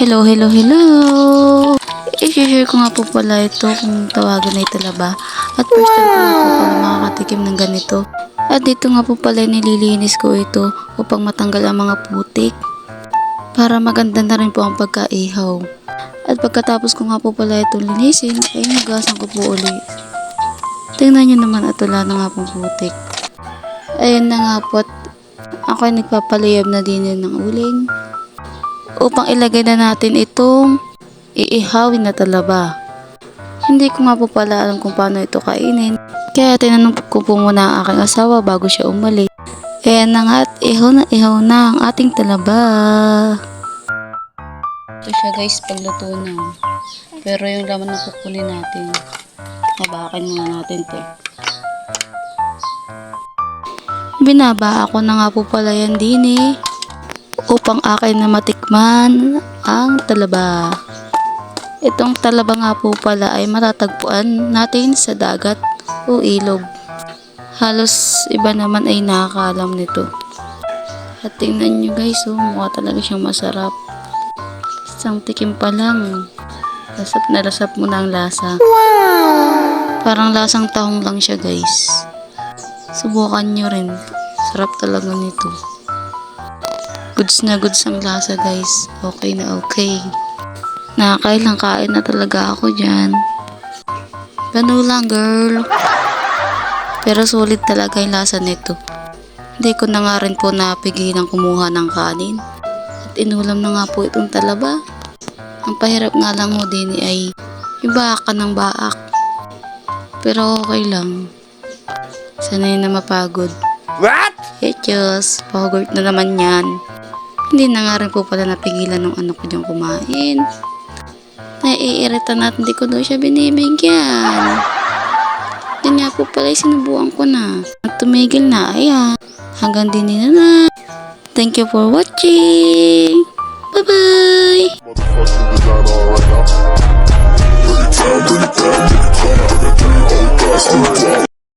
Hello, hello, hello! I-share ko nga po pala ito kung tawagan na italaba. At first time ko nga po pala makakatikim ng ganito. At dito nga po pala nililinis ko ito upang matanggal ang mga putik. Para maganda na rin po ang pagkaihaw. At pagkatapos ko nga po pala itong linisin, ay hugasan ko po uli. Tingnan nyo naman at wala na nga pong putik. Ayun na nga po at ako ay nagpapaliyab na din ng uling. Upang ilagay na natin itong iihawin na talaba. Hindi ko nga po pala alam kung paano ito kainin. Kaya tinanong ko po muna ang aking asawa bago siya umalis. Ayan na nga at ihaw na ang ating talaba. Ito siya guys, pagluto na. Pero yung laman na kukunin natin. Habakan muna natin ito. Binaba ako na nga po pala yan din upang akin na matikman ang talaba. Itong talaba nga po pala ay matatagpuan natin sa dagat o ilog. Halos iba naman ay nakakaalam nito. At tingnan nyo guys, mukha talaga siyang masarap. Isang tikim pa lang, lasap na lasap mo na ang lasa. Parang lasang tahong lang siya guys. Subukan nyo rin, sarap talaga nito. Goods na goods ang lasa guys. Okay na okay. Nakakailang kain na talaga ako dyan. Ganun lang girl. Pero sulit talaga yung lasa nito. Hindi ko na nga rin po napigilang kumuha ng kanin. At inulam na nga po itong talaba. Ang pahirap nga lang mo din ay ibaak ka ng baak. Pero okay lang. Sanay na mapagod. What? Diyos, pagod na naman yan. Hindi na nga rin po pala napigilan ng anak ko diyang kumain. Naiirita na at hindi ko daw siya binibigyan. Yan nga po pala sinubukan ko na. At tumigil na, ayan. Hanggang din na. Thank you for watching. Bye-bye! Motherfucking design all right now. Bring it down, bring it down, bring it down. I got 3 whole guys to the